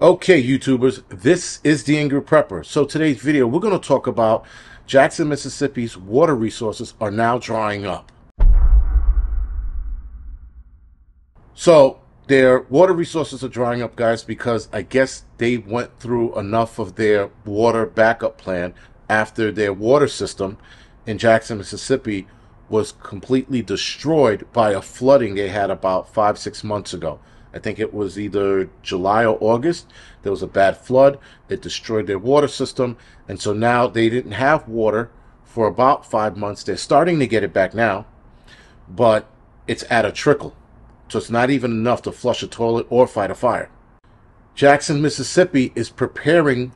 Okay, YouTubers, this is the Angry Prepper. So today's video, we're going to talk about Jackson, Mississippi's water resources are now drying up. So their water resources are drying up, guys, because I guess they went through enough of their water backup plan after their water system in Jackson, Mississippi was completely destroyed by a flooding they had about 5-6 months ago. I think it was either July or August. There was a bad flood. It destroyed their water system. And so now they didn't have water for about 5 months. They're starting to get it back now, but it's at a trickle. So it's not even enough to flush a toilet or fight a fire. Jackson, Mississippi is preparing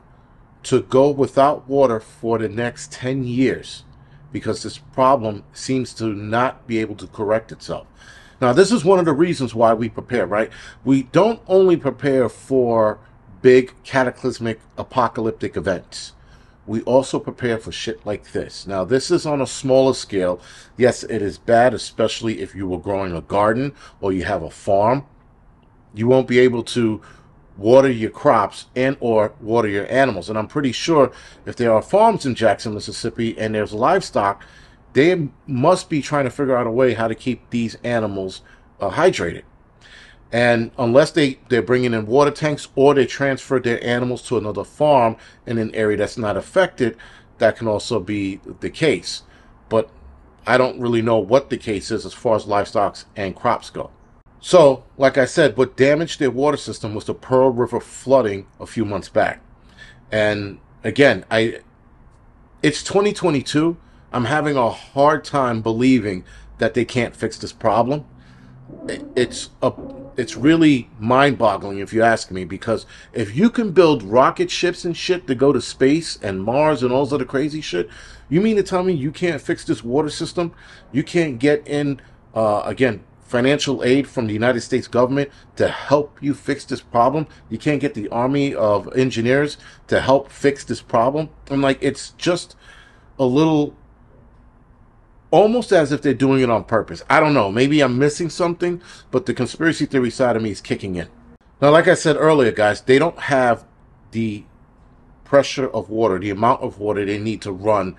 to go without water for the next 10 years because this problem seems to not be able to correct itself. Now, this is one of the reasons why we prepare, right? We don't only prepare for big cataclysmic apocalyptic events. We also prepare for shit like this. Now, this is on a smaller scale. Yes, it is bad, especially if you were growing a garden or you have a farm. You won't be able to water your crops and or water your animals. And I'm pretty sure if there are farms in Jackson, Mississippi, and there's livestock, they must be trying to figure out a way how to keep these animals hydrated. And unless they're bringing in water tanks or they transfer their animals to another farm in an area that's not affected, that can also be the case. But I don't really know what the case is as far as livestock and crops go. So, like I said, what damaged their water system was the Pearl River flooding a few months back. And again, it's 2022. I'm having a hard time believing that they can't fix this problem. It's really mind-boggling if you ask me, because if you can build rocket ships and shit to go to space and Mars and all this other crazy shit, you mean to tell me you can't fix this water system? You can't get in, again, financial aid from the United States government to help you fix this problem? You can't get the army of engineers to help fix this problem? I'm like, it's just a little almost as if they're doing it on purpose. I don't know. Maybe I'm missing something, but the conspiracy theory side of me is kicking in. Now, like I said earlier, guys, they don't have the pressure of water, the amount of water they need to run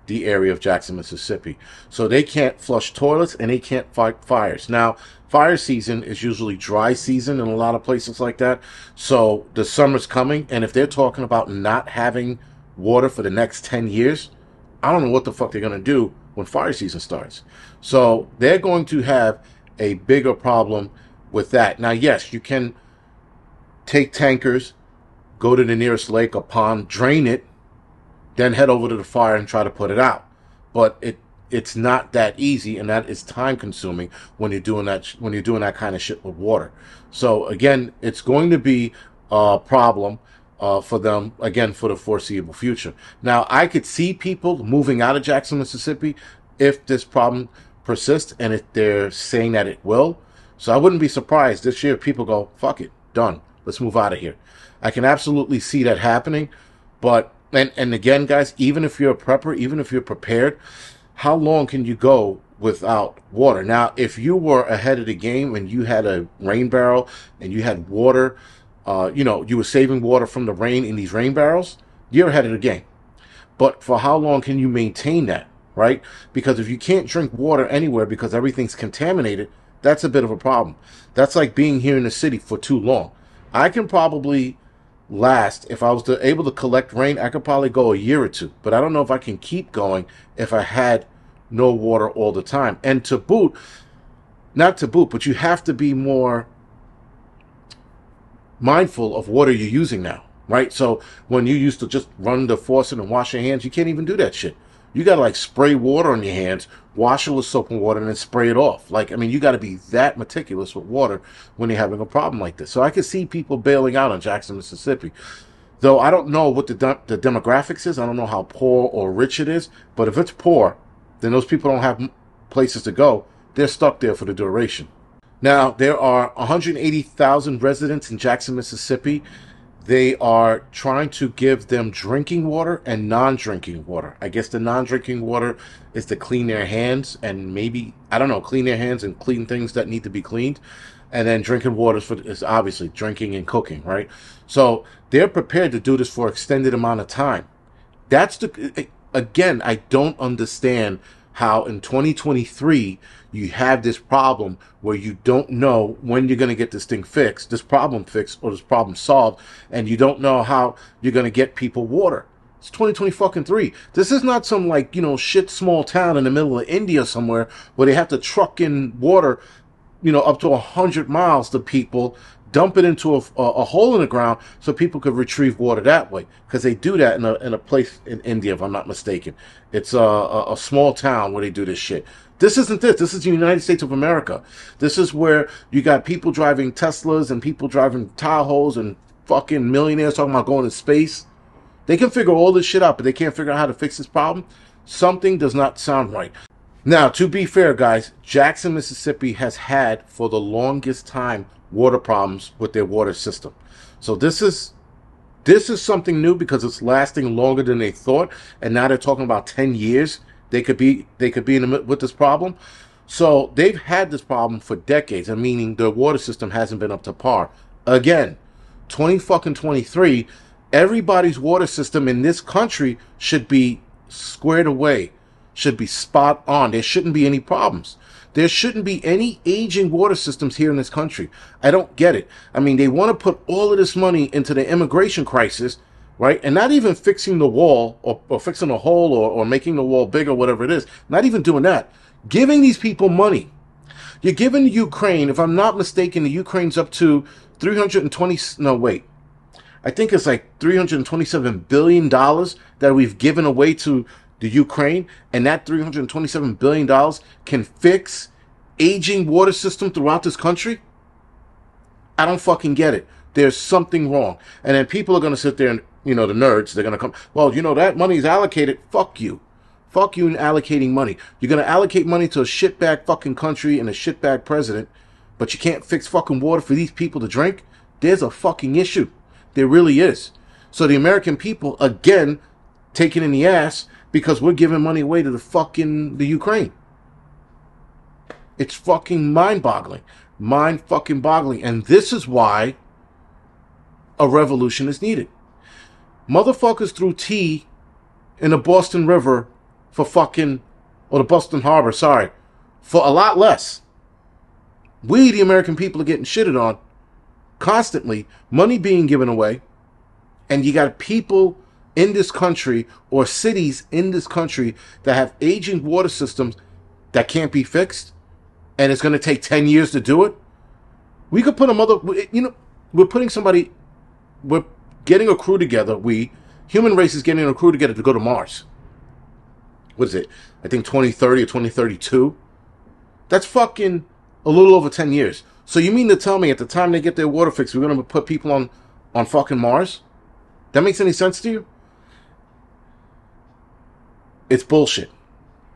the area of Jackson, Mississippi. So they can't flush toilets and they can't fight fires. Now, fire season is usually dry season in a lot of places like that. So the summer's coming, and if they're talking about not having water for the next 10 years, I don't know what the fuck they're going to do when fire season starts. So they're going to have a bigger problem with that. Now, yes, you can take tankers, go to the nearest lake or pond, drain it, then head over to the fire and try to put it out. But it's not that easy, and that is time consuming when you're doing that kind of shit with water. So again, it's going to be a problem for them, again, for the foreseeable future. Now, I could see people moving out of Jackson, Mississippi if this problem persists, and if they're saying that it will. So I wouldn't be surprised this year if people go, fuck it, done, let's move out of here. I can absolutely see that happening. But, and again, guys, even if you're a prepper, even if you're prepared, how long can you go without water? Now, if you were ahead of the game and you had a rain barrel and you had water, you were saving water from the rain in these rain barrels, you're ahead of the game. But for how long can you maintain that, right? Because if you can't drink water anywhere because everything's contaminated, that's a bit of a problem. That's like being here in the city for too long. I can probably last, if I was able to collect rain, I could probably go a year or two. But I don't know if I can keep going if I had no water all the time. And to boot, not to boot, but you have to be more mindful of what are you using now, right? So when you used to just run the faucet and wash your hands, you can't even do that shit. You got to like spray water on your hands, wash it with soap and water, and then spray it off. Like, I mean, you got to be that meticulous with water when you're having a problem like this. So I can see people bailing out on Jackson, Mississippi. Though I don't know what the demographics is. I don't know how poor or rich it is. But if it's poor, then those people don't have places to go. They're stuck there for the duration. Now, there are 180,000 residents in Jackson, Mississippi. They are trying to give them drinking water and non-drinking water. I guess the non-drinking water is to clean their hands and maybe, I don't know, clean their hands and clean things that need to be cleaned. And then drinking water is obviously drinking and cooking, right? So they're prepared to do this for extended amount of time. That's again, I don't understand how in 2023 you have this problem where you don't know when you're going to get this thing fixed, this problem fixed, or this problem solved, and you don't know how you're going to get people water. It's 2023. This is not some, like, shit small town in the middle of India somewhere where they have to truck in water, up to 100 miles to people, dump it into a hole in the ground so people could retrieve water that way. Because they do that in a place in India, if I'm not mistaken. It's a small town where they do this shit. This isn't this. This is the United States of America. This is where you got people driving Teslas and people driving Tahoes and fucking millionaires talking about going to space. They can figure all this shit out, but they can't figure out how to fix this problem. Something does not sound right. Now, to be fair, guys, Jackson, Mississippi has had for the longest time water problems with their water system. So this is something new because it's lasting longer than they thought, and now they're talking about 10 years they could be with this problem. So they've had this problem for decades, and meaning the water system hasn't been up to par. Again, 2023, everybody's water system in this country should be squared away, should be spot on. There shouldn't be any problems. There shouldn't be any aging water systems here in this country. I don't get it. I mean, they want to put all of this money into the immigration crisis, right? And not even fixing the wall or fixing a hole or making the wall bigger, whatever it is. Not even doing that. Giving these people money. You're giving Ukraine, if I'm not mistaken, the Ukraine's up to 320, no, wait. I think it's like $327 billion that we've given away to the Ukraine, and that $327 billion can fix aging water system throughout this country? I don't fucking get it. There's something wrong. And then people are going to sit there and, the nerds, they're going to come, well, that money is allocated. Fuck you. Fuck you in allocating money. You're going to allocate money to a shitbag fucking country and a shitbag president, but you can't fix fucking water for these people to drink? There's a fucking issue. There really is. So the American people, again, taking in the ass because we're giving money away to the Ukraine. It's fucking mind-boggling. Mind-fucking-boggling. And this is why a revolution is needed. Motherfuckers threw tea in the Boston River for or the Boston Harbor, sorry, for a lot less. We, the American people, are getting shitted on constantly, money being given away, and you got people in this country or cities in this country that have aging water systems that can't be fixed, and it's going to take 10 years to do it. We could put we're getting a crew together, human race is getting a crew together to go to Mars. What is it? I think 2030 or 2032. That's fucking a little over 10 years. So you mean to tell me at the time they get their water fixed, we're going to put people on fucking Mars? That makes any sense to you? It's bullshit.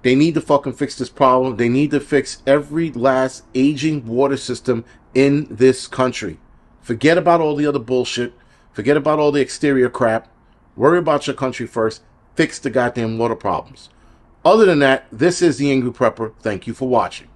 They need to fucking fix this problem. They need to fix every last aging water system in this country. Forget about all the other bullshit. Forget about all the exterior crap. Worry about your country first. Fix the goddamn water problems. Other than that, this is the Angry Prepper. Thank you for watching.